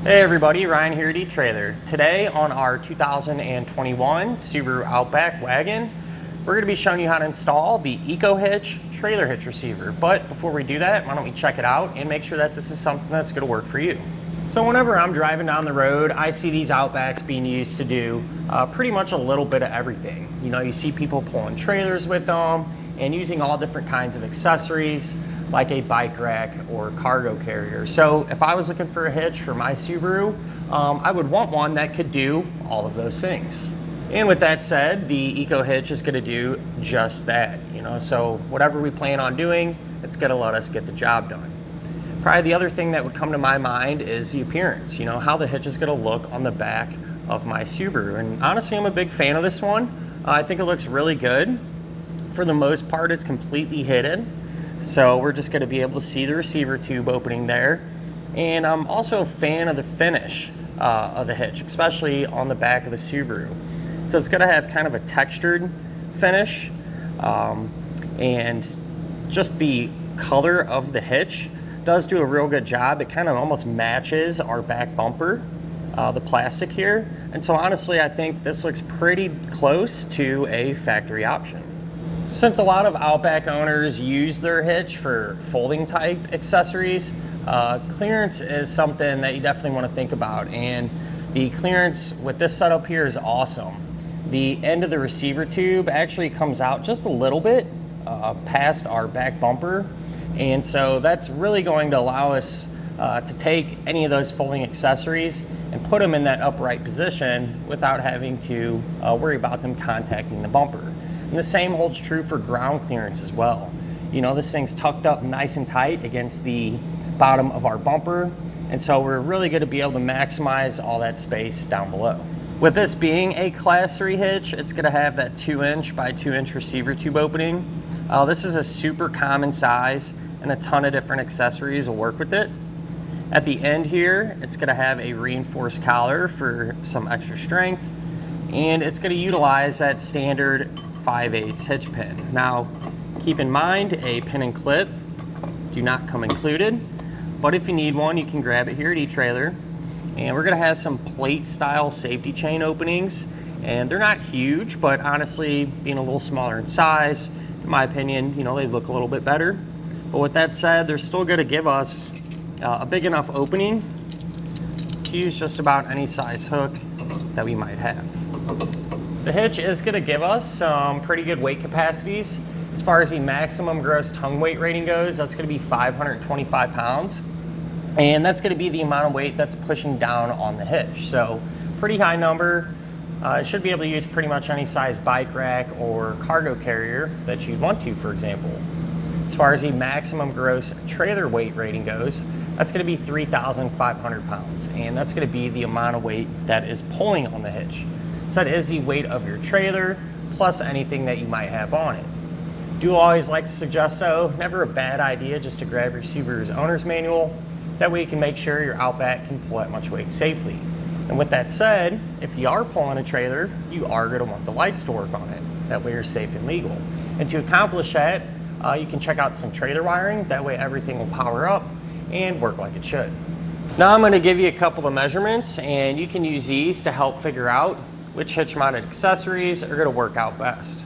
Hey everybody, Ryan here at eTrailer. Today on our 2021 Subaru Outback Wagon, we're going to be showing you how to install the EcoHitch Trailer Hitch receiver. But before we do that, why don't we check it out and make sure that this is something that's going to work for you. So whenever I'm driving down the road, I see these Outbacks being used to do pretty much a little bit of everything. You know, you see people pulling trailers with them and using all different kinds of accessories, like a bike rack or cargo carrier. So if I was looking for a hitch for my Subaru, I would want one that could do all of those things. And with that said, the EcoHitch is gonna do just that, you know, so whatever we plan on doing, it's gonna let us get the job done. Probably the other thing that would come to my mind is the appearance, you know, how the hitch is gonna look on the back of my Subaru. And honestly, I'm a big fan of this one. I think it looks really good. For the most part, it's completely hidden. So we're just going to be able to see the receiver tube opening there. And I'm also a fan of the finish of the hitch, especially on the back of the Subaru. So it's going to have kind of a textured finish, and just the color of the hitch does do a real good job. It kind of almost matches our back bumper, the plastic here. And so honestly, I think this looks pretty close to a factory option. Since a lot of Outback owners use their hitch for folding type accessories, clearance is something that you definitely want to think about. And the clearance with this setup here is awesome. The end of the receiver tube actually comes out just a little bit past our back bumper. And so that's really going to allow us to take any of those folding accessories and put them in that upright position without having to worry about them contacting the bumper. And the same holds true for ground clearance as well. You know, this thing's tucked up nice and tight against the bottom of our bumper, and so we're really going to be able to maximize all that space down below. With this being a Class 3 hitch, it's going to have that 2" by 2" receiver tube opening. This is a super common size, and a ton of different accessories will work with it. At the end here, it's going to have a reinforced collar for some extra strength, and it's going to utilize that standard 5/8 hitch pin. Now, keep in mind, a pin and clip do not come included, but if you need one, you can grab it here at eTrailer. And we're gonna have some plate style safety chain openings, and they're not huge, but honestly, being a little smaller in size, in my opinion, you know, they look a little bit better. But with that said, they're still gonna give us a big enough opening to use just about any size hook that we might have. The hitch is going to give us some pretty good weight capacities. As far as the maximum gross tongue weight rating goes, that's going to be 525 pounds. And that's going to be the amount of weight that's pushing down on the hitch. So pretty high number. It should be able to use pretty much any size bike rack or cargo carrier that you'd want to, for example. As far as the maximum gross trailer weight rating goes, that's going to be 3,500 pounds. And that's going to be the amount of weight that is pulling on the hitch. So that is the weight of your trailer plus anything that you might have on it. Do always like to suggest, though, never a bad idea just to grab your Subaru's owner's manual. That way you can make sure your Outback can pull that much weight safely. And with that said, if you are pulling a trailer, you are going to want the lights to work on it. That way you're safe and legal. And to accomplish that, you can check out some trailer wiring. That way everything will power up and work like it should. Now I'm going to give you a couple of measurements, and you can use these to help figure out which hitch mounted accessories are going to work out best.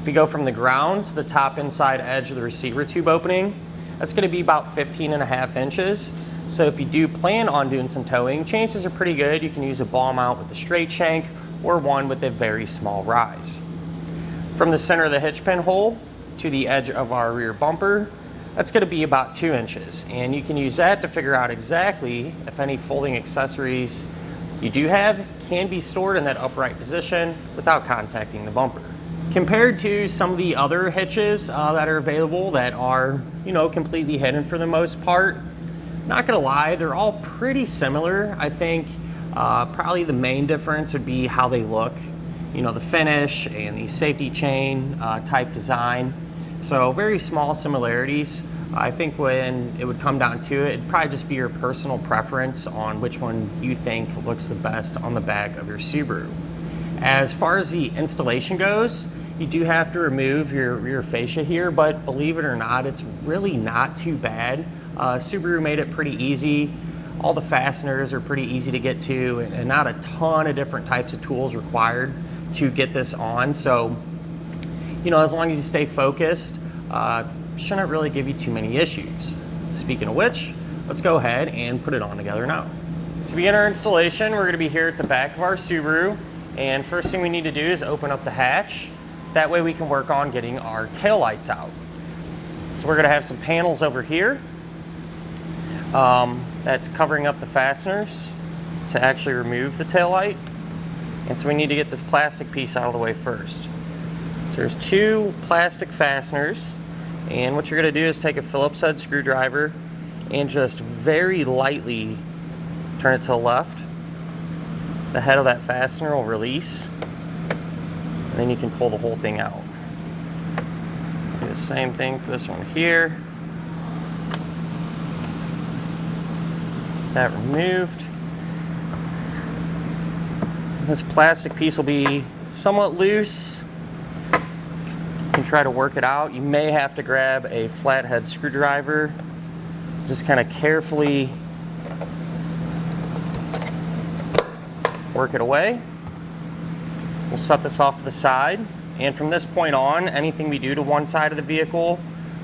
If you go from the ground to the top inside edge of the receiver tube opening, that's going to be about 15.5 inches. So if you do plan on doing some towing, chances are pretty good you can use a ball mount with a straight shank or one with a very small rise. From the center of the hitch pin hole to the edge of our rear bumper, that's going to be about 2 inches. And you can use that to figure out exactly if any folding accessories you do have can be stored in that upright position without contacting the bumper. Compared to some of the other hitches that are available that are, you know, completely hidden for the most part, not gonna lie, they're all pretty similar. I think probably the main difference would be how they look, you know, the finish and the safety chain type design. So very small similarities. I think when it would come down to it, it'd probably just be your personal preference on which one you think looks the best on the back of your Subaru. As far as the installation goes, you do have to remove your rear fascia here, but believe it or not, it's really not too bad. Subaru made it pretty easy. all the fasteners are pretty easy to get to, and not a ton of different types of tools required to get this on. So, you know, as long as you stay focused, shouldn't really give you too many issues. Speaking of which, let's go ahead and put it on together now. To begin our installation, we're going to be here at the back of our Subaru, and first thing we need to do is open up the hatch. That way we can work on getting our taillights out. So we're going to have some panels over here that's covering up the fasteners to actually remove the taillight. And so we need to get this plastic piece out of the way first. So there's two plastic fasteners, and what you're going to do is take a Phillips head screwdriver and just very lightly turn it to the left. The head of that fastener will release, and then you can pull the whole thing out. Do the same thing for this one here. That removed. This plastic piece will be somewhat loose. You can try to work it out. You may have to grab a flathead screwdriver. Just kind of carefully work it away. We'll set this off to the side, and from this point on, anything we do to one side of the vehicle,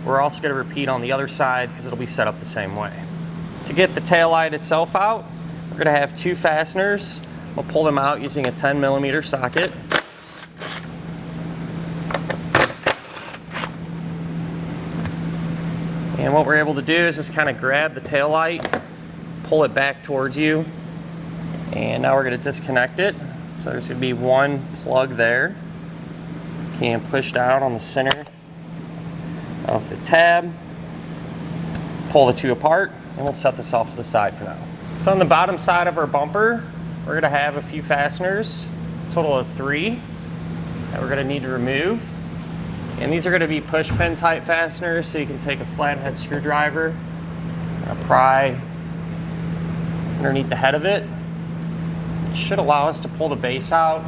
we're also going to repeat on the other side because it'll be set up the same way. To get the taillight itself out, we're going to have two fasteners. We'll pull them out using a 10mm socket. And what we're able to do is just kind of grab the taillight, pull it back towards you, and now we're going to disconnect it. So there's going to be one plug there. You can push down on the center of the tab, pull the two apart, and we'll set this off to the side for now. So on the bottom side of our bumper, we're going to have a few fasteners, a total of 3, that we're going to need to remove. And these are going to be push pin type fasteners, so you can take a flathead screwdriver and pry underneath the head of it. It should allow us to pull the base out.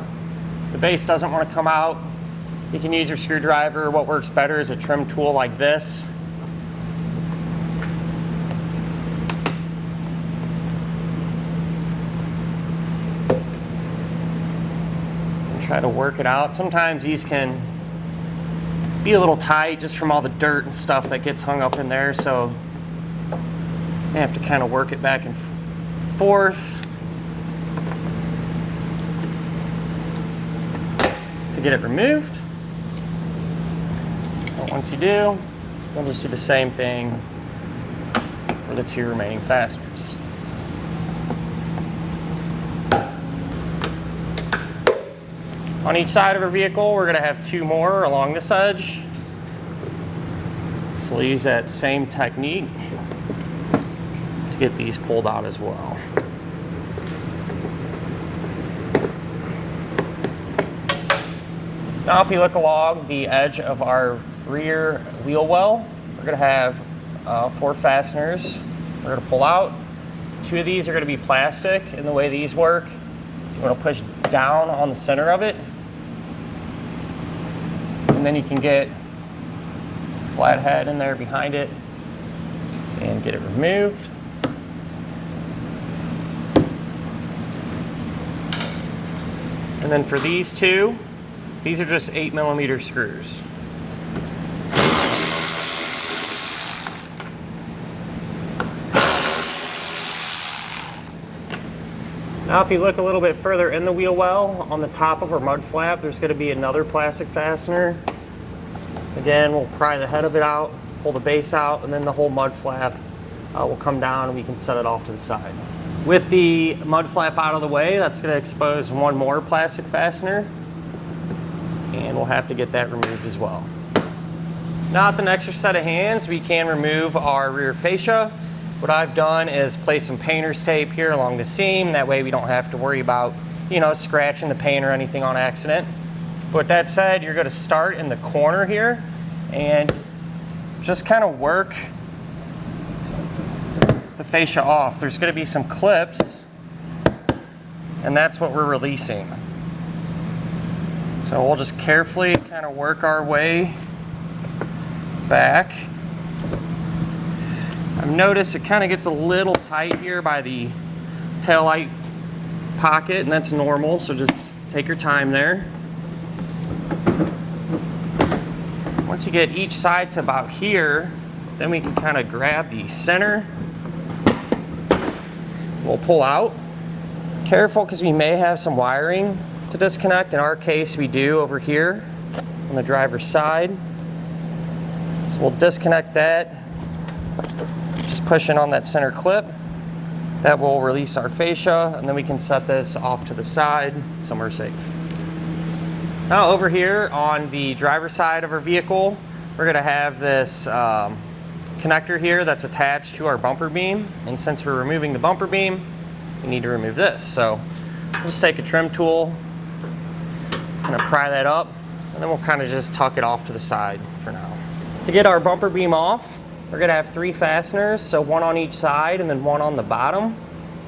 If the base doesn't want to come out, you can use your screwdriver. What works better is a trim tool like this. And try to work it out. Sometimes these can be a little tight just from all the dirt and stuff that gets hung up in there, so you have to kind of work it back and forth to get it removed. But once you do, we'll just do the same thing for the 2 remaining fasteners. On each side of our vehicle, we're going to have 2 more along this edge. So we'll use that same technique to get these pulled out as well. Now if you look along the edge of our rear wheel well, we're going to have 4 fasteners we're going to pull out. 2 of these are going to be plastic, and the way these work is you're going to push down on the center of it, and then you can get flathead in there behind it and get it removed. And then for these 2, these are just 8mm screws. Now if you look a little bit further in the wheel well, on the top of our mud flap, there's going to be another plastic fastener. Again, we'll pry the head of it out, pull the base out, and then the whole mud flap will come down and we can set it off to the side. With the mud flap out of the way, that's going to expose 1 more plastic fastener, and we'll have to get that removed as well. Now with an extra set of hands, we can remove our rear fascia. What I've done is place some painter's tape here along the seam. That way we don't have to worry about, you know, scratching the paint or anything on accident. But with that said, you're going to start in the corner here and just kind of work the fascia off. There's going to be some clips, and that's what we're releasing. So we'll just carefully kind of work our way back. I've noticed it kind of gets a little tight here by the taillight pocket, and that's normal, so just take your time there. Once you get each side to about here, then we can kind of grab the center. We'll pull out. Careful, because we may have some wiring to disconnect. In our case, we do over here on the driver's side. So we'll disconnect that. Just pushing on that center clip. That will release our fascia, and then we can set this off to the side somewhere safe. Now over here on the driver's side of our vehicle, we're going to have this connector here that's attached to our bumper beam, and since we're removing the bumper beam, we need to remove this. So we'll just take a trim tool, kind of pry that up, and then we'll kind of just tuck it off to the side for now. To get our bumper beam off, we're going to have 3 fasteners, so 1 on each side and then 1 on the bottom.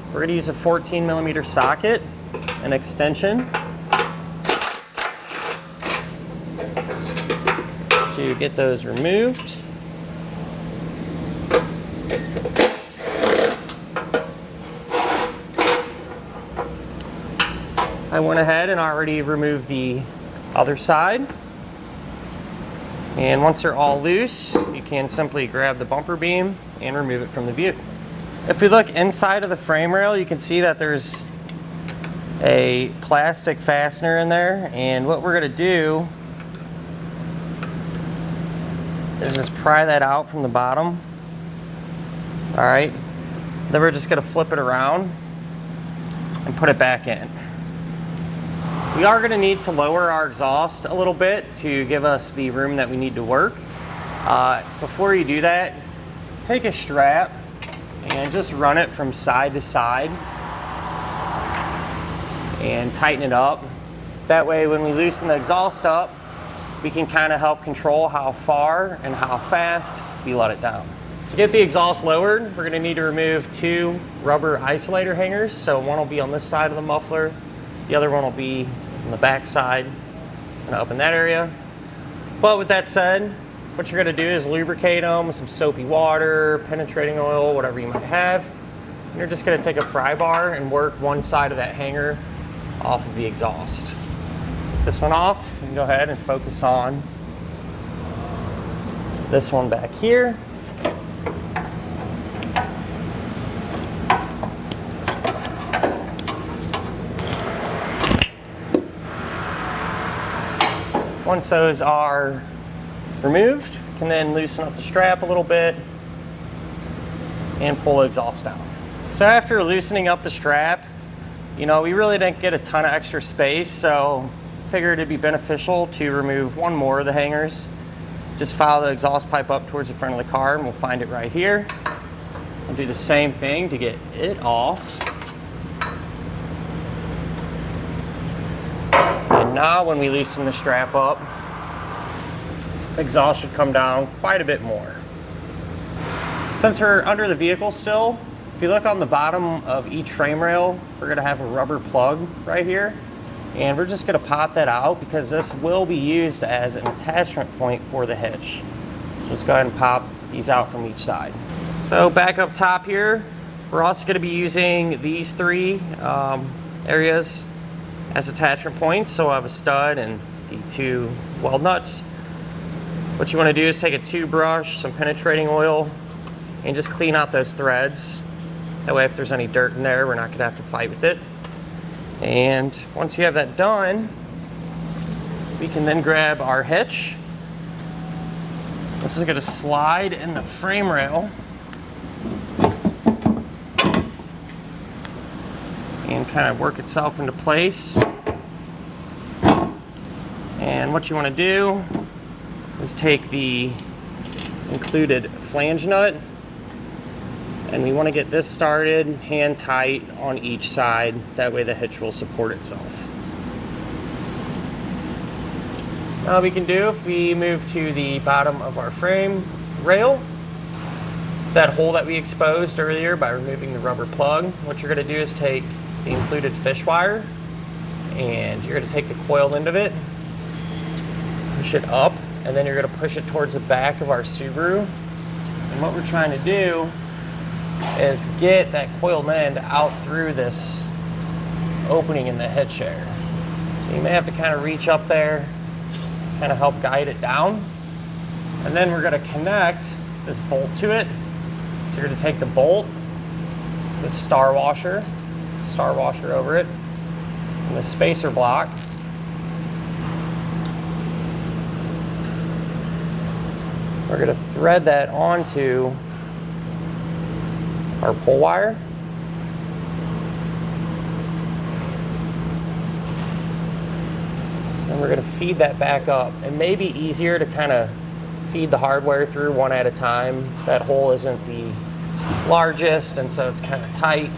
We're going to use a 14mm socket, an extension, to get those removed. I went ahead and already removed the other side. And once they're all loose, you can simply grab the bumper beam and remove it from the vehicle. If we look inside of the frame rail, you can see that there's a plastic fastener in there. And what we're going to do is just pry that out from the bottom. All right. Then we're just going to flip it around and put it back in. We are going to need to lower our exhaust a little bit to give us the room that we need to work. Before you do that, take a strap and just run it from side to side and tighten it up. That way when we loosen the exhaust up, we can kind of help control how far and how fast we let it down. To get the exhaust lowered, we're going to need to remove 2 rubber isolator hangers. So one will be on this side of the muffler, the other one will be on the back side and up in that area. But with that said, what you're going to do is lubricate them with some soapy water, penetrating oil, whatever you might have. And you're just going to take a pry bar and work one side of that hanger off of the exhaust. Get this one off, you can go ahead and focus on this one back here. Once those are removed, you can then loosen up the strap a little bit and pull the exhaust out. So after loosening up the strap, you know, we really didn't get a ton of extra space, so figured it'd be beneficial to remove 1 more of the hangers. Just follow the exhaust pipe up towards the front of the car and we'll find it right here. We'll do the same thing to get it off. Now when we loosen the strap up, the exhaust should come down quite a bit more. Since we're under the vehicle still, if you look on the bottom of each frame rail, we're going to have a rubber plug right here. And we're just going to pop that out because this will be used as an attachment point for the hitch. So let's go ahead and pop these out from each side. So back up top here, we're also going to be using these 3 areas as attachment points. So I have a stud and the 2 weld nuts. What you want to do is take a toothbrush, some penetrating oil, and just clean out those threads. That way if there's any dirt in there, we're not going to have to fight with it. And once you have that done, we can then grab our hitch. This is going to slide in the frame rail and kind of work itself into place. And what you want to do is take the included flange nut, and we want to get this started hand tight on each side. That way the hitch will support itself. Now what we can do, if we move to the bottom of our frame rail, that hole that we exposed earlier by removing the rubber plug, what you're going to do is take the included fish wire and you're going to take the coil end of it, push it up, and then you're going to push it towards the back of our Subaru. And what we're trying to do is get that coiled end out through this opening in the hitch there. So you may have to kind of reach up there, kind of help guide it down. And then we're going to connect this bolt to it. So you're going to take the bolt, this star washer over it, and the spacer block. We're going to thread that onto our pull wire. And we're going to feed that back up. It may be easier to kind of feed the hardware through one at a time. That hole isn't the largest, and so it's kind of tight.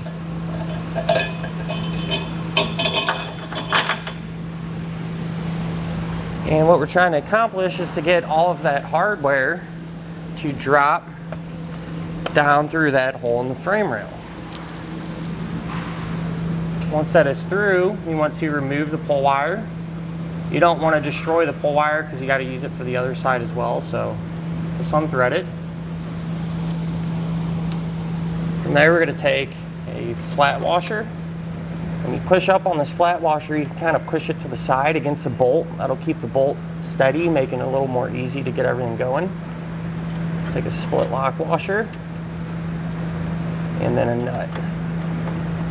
And what we're trying to accomplish is to get all of that hardware to drop down through that hole in the frame rail. Once that is through, you want to remove the pull wire. You don't want to destroy the pull wire because you got to use it for the other side as well, so just unthread it. From there, we're going to take a flat washer. When you push up on this flat washer, you can kind of push it to the side against the bolt. That'll keep the bolt steady, making it a little more easy to get everything going. Take a split lock washer and then a nut.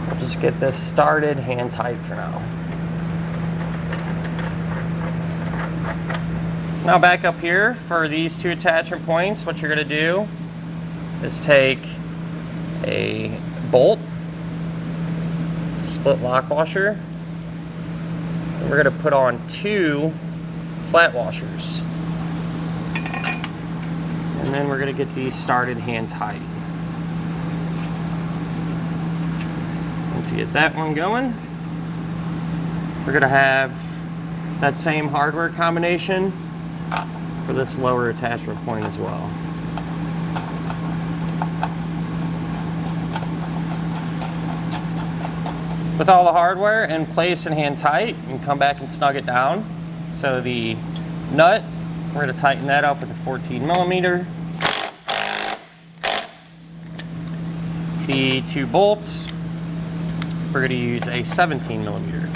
We'll just get this started hand tight for now. So now back up here for these two attachment points, what you're going to do is take a bolt, split lock washer, and we're going to put on two flat washers. And then we're going to get these started hand tight. Once you get that one going, we're going to have that same hardware combination for this lower attachment point as well. With all the hardware in place and hand tight, you can come back and snug it down. So the nut, we're going to tighten that up with a 14 millimeter. The two bolts, we're going to use a 17 millimeter.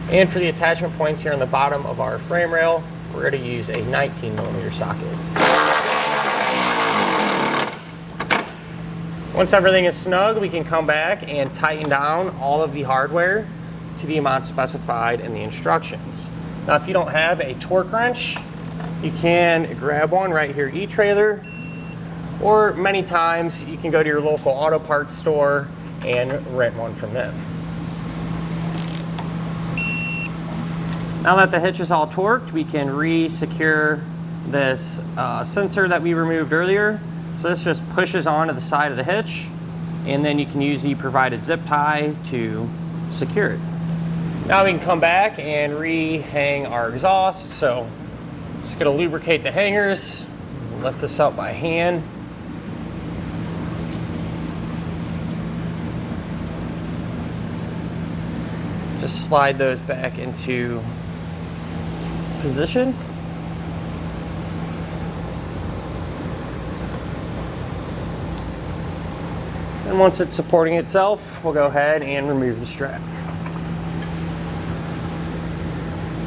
And for the attachment points here on the bottom of our frame rail, we're going to use a 19 millimeter socket. Once everything is snug, we can come back and tighten down all of the hardware to the amount specified in the instructions. Now, if you don't have a torque wrench, you can grab one right here at eTrailer, or many times you can go to your local auto parts store and rent one from them. Now that the hitch is all torqued, we can re-secure this sensor that we removed earlier. So this just pushes onto the side of the hitch, and then you can use the provided zip tie to secure it. Now we can come back and re-hang our exhaust. So just gonna lubricate the hangers, lift this up by hand. Just slide those back into position. And once it's supporting itself, we'll go ahead and remove the strap.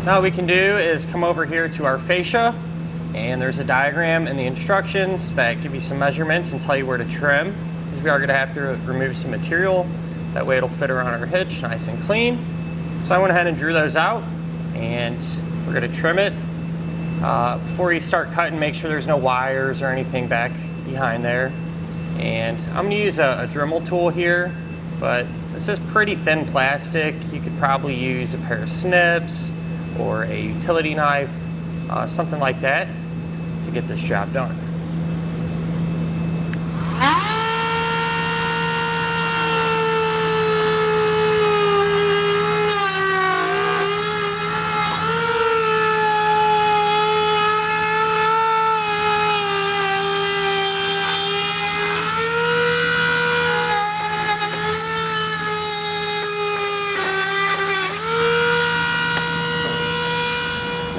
Now what we can do is come over here to our fascia, and there's a diagram in the instructions that give you some measurements and tell you where to trim, because we are going to have to remove some material. That way it'll fit around our hitch nice and clean. So I went ahead and drew those out, and we're going to trim it. Before you start cutting, make sure there's no wires or anything back behind there. And I'm going to use a Dremel tool here, but this is pretty thin plastic. You could probably use a pair of snips or a utility knife, something like that, to get this job done.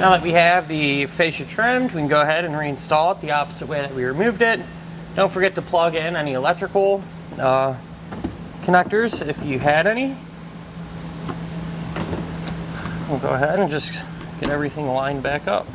Now that we have the fascia trimmed, we can go ahead and reinstall it the opposite way that we removed it. Don't forget to plug in any electrical connectors if you had any. We'll go ahead and just get everything lined back up.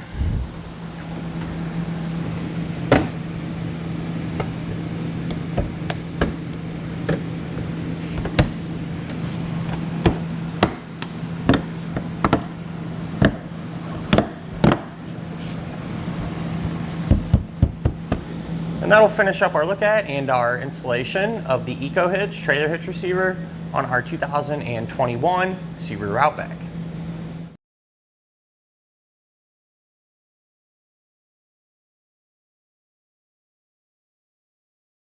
And that'll finish up our look at and our installation of the EcoHitch Trailer Hitch receiver on our 2021 Subaru Outback.